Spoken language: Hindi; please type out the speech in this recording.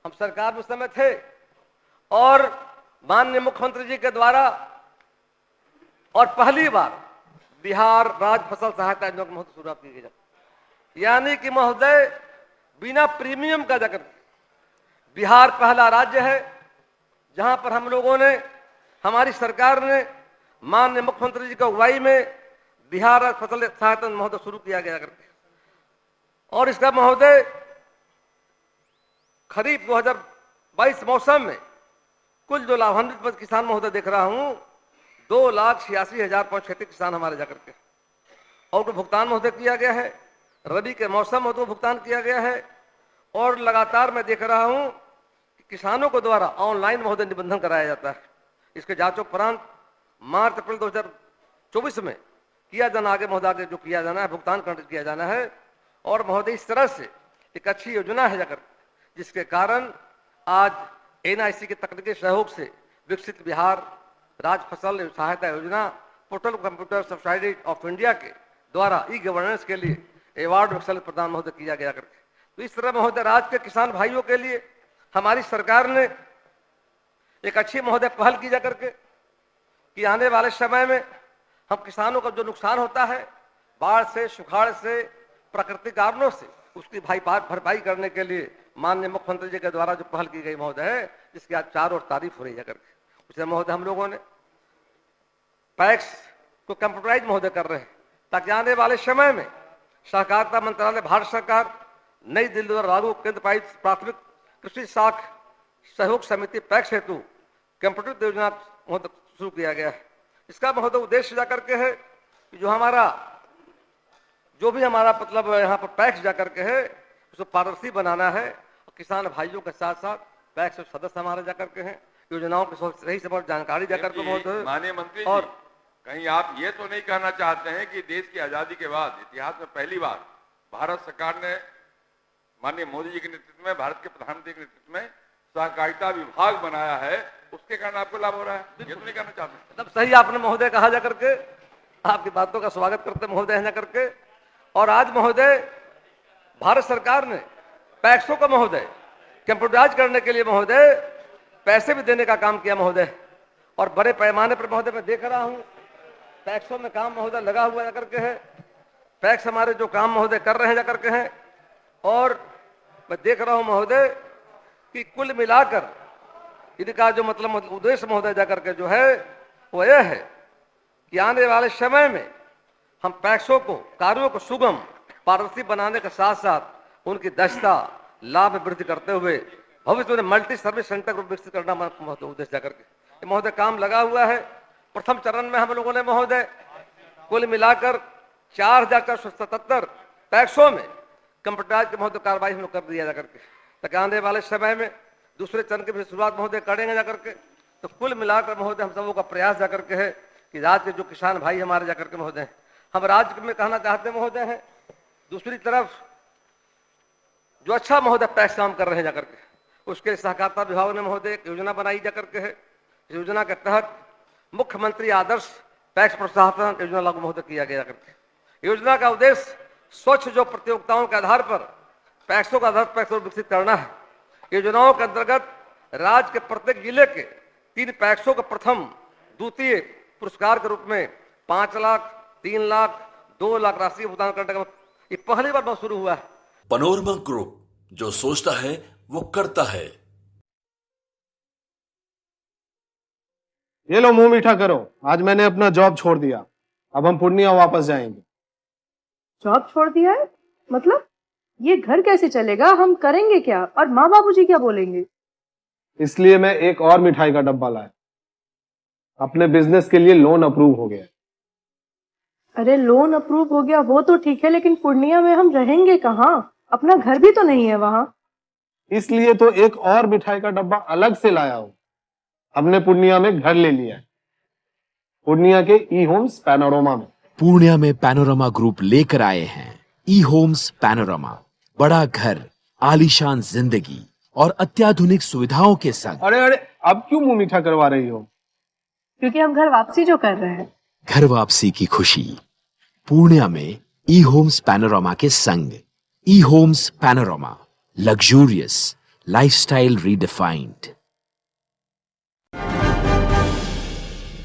हम सरकार में उस समय थे और माननीय मुख्यमंत्री जी के द्वारा और पहली बार बिहार राज्य फसल सहायता योजना की महोदय शुरुआत की गई, यानी कि महोदय बिना प्रीमियम का जाकर बिहार पहला राज्य है जहां पर हम लोगों ने, हमारी सरकार ने माननीय मुख्यमंत्री जी की अगुवाई में बिहार राज्य फसल सहायता महोदय शुरू किया गया करके। और इसका महोदय खरीफ 2022 मौसम में कुल जो लाभान्वित किसान महोदय देख रहा हूं 2,86,000 किसान हमारे जाकर के, और तो भुगतान महोदय किया गया है। रबी के मौसम में तो भुगतान किया गया है और लगातार मैं देख रहा हूं कि किसानों को द्वारा ऑनलाइन महोदय निबंधन कराया जाता है। इसके जांचोपरांत मार्च अप्रैल 2024 में किया जाना, आगे महोदय आगे जो किया जाना है भुगतान किया जाना है। और महोदय इस तरह से एक अच्छी योजना है जाकर, जिसके कारण आज NIC के तकनीकी सहयोग से विकसित बिहार राज्य फसल सहायता योजना portal computer subsidy of India के द्वारा ई गवर्नेंस के लिए अवार्ड एक्सेलेंस प्रदान महोदय किया गया करके। तो इस तरह महोदय राज्य के किसान भाइयों के लिए हमारी सरकार ने एक अच्छी महोदय पहल की जा करके कि आने वाले समय में हम किसानों का जो नुकसान होता है बाढ़ से, सुखाड़ से, प्राकृतिक कारणों से, उसकी भरपाई करने के लिए माननीय मुख्यमंत्री जी के द्वारा जो पहल की गई महोदय है, जिसकी आज चारों ओर तारीफ हो रही है करके। उसे महोदय हम लोगों ने पैक्स को कंप्यूटराइज महोदय कर रहे हैं ताकि आने वाले समय में सहकारिता मंत्रालय भारत सरकार नई दिल्ली द्वारा लागू केंद्र प्राथमिक कृषि शाख सहयोग समिति पैक्स हेतु कंप्यूटर योजना शुरू किया गया है। इसका महोदय उद्देश्य जाकर के है कि जो भी हमारा मतलब यहाँ पर पैक्स जाकर के है उसको पारदर्शी बनाना है और किसान भाइयों के साथ साथ पैक्स सदस्य हमारे जाकर के हैं, योजनाओं की सही से जानकारी जाकर के महोदय। माननीय मंत्री और जी, कहीं आप ये तो नहीं कहना चाहते हैं कि देश की आजादी के बाद इतिहास में पहली बार भारत सरकार ने माननीय मोदी जी के नेतृत्व में, भारत के प्रधानमंत्री के नेतृत्व में सहकारिता विभाग बनाया है, उसके कारण आपको लाभ हो रहा है? ये तो नहीं कहना चाहते? मतलब सही आपने महोदय कहा जा करके, आपकी बातों का स्वागत करते महोदय जा करके। और आज महोदय भारत सरकार ने पैक्सों का महोदय कंप्यूटराइज करने के लिए महोदय पैसे भी देने का काम किया महोदय, और बड़े पैमाने पर महोदय मैं देख रहा हूं पैक्सों में काम महोदय लगा हुआ जाकर के है। पैक्स हमारे जो काम महोदय कर रहे हैं जाकर के हैं, और मैं देख रहा हूं महोदय कि कुल मिलाकर इनका जो मतलब उद्देश्य महोदय जाकर के जो है वो यह है कि आने वाले समय में हम पैक्सों को कार्यों को सुगम पारदर्शी बनाने के साथ साथ उनकी दक्षता लाभ वृद्धि करते हुए भविष्य में मल्टी सर्विस सेंटर को विकसित करना महोदय उद्देश्य जाकर के महोदय काम लगा हुआ है। प्रथम चरण में हम लोगों ने महोदय कुल मिलाकर 4,477 पैक्सों में कंप्यूटराइज महोदय कार्रवाई हम लोग कर दिया जाकर के, ताकि आने वाले समय में दूसरे चरण की शुरुआत महोदय करेंगे जाकर के। तो कुल मिलाकर महोदय हम सबों का प्रयास जाकर के है कि राज्य के जो किसान भाई हमारे जाकर के महोदय हम राज्य में कहना चाहते महोदय हैं, दूसरी तरफ जो अच्छा महोदय पैक्स काम कर रहे हैं जाकर के, उसके सहकारिता विभाग ने महोदय एक योजना बनाई जाकर के है। इस योजना के तहत मुख्यमंत्री आदर्श पैक्स प्रोत्साहन योजना लागू महोदय किया गया करके। योजना का उद्देश्य स्वच्छ जो प्रतियोगिताओं के आधार पर पैक्सों का आधार पैक्स विकसित करना है। योजनाओं के अंतर्गत राज्य के प्रत्येक जिले के 3 पैक्सों को प्रथम द्वितीय पुरस्कार के रूप में 5 लाख, 3 लाख, 2 लाख राशि भुगतान करने का ये पहली बार बहुत शुरू हुआ है। पनोरमा ग्रुप, जो सोचता है वो करता है। ये लो मुंह मीठा करो, आज मैंने अपना जॉब छोड़ दिया, अब हम पूर्णिया वापस जाएंगे। जॉब छोड़ दिया है? मतलब ये घर कैसे चलेगा? हम करेंगे क्या? और माँ बाबूजी क्या बोलेंगे? इसलिए मैं एक और मिठाई का डब्बा लाया। अपने बिजनेस के लिए लोन अप्रूव हो गया। अरे लोन अप्रूव हो गया वो तो ठीक है, लेकिन पूर्णिया में हम रहेंगे कहाँ? अपना घर भी तो नहीं है वहाँ। इसलिए तो एक और मिठाई का डब्बा अलग से लाया हूँ। हमने पूर्णिया में घर ले लिया है, पूर्णिया के ई होम्स पैनोरमा में। पूर्णिया में पैनोरमा ग्रुप लेकर आए हैं ई होम्स पैनोरमा, बड़ा घर, आलीशान जिंदगी और अत्याधुनिक सुविधाओं के संग। अरे अरे, अब क्यों मुंह मीठा करवा रही हो? क्योंकि हम घर वापसी जो कर रहे हैं। घर वापसी की खुशी पूर्णिया में ई होम्स पैनोरमा के संग। E homes panorama, luxurious lifestyle redefined.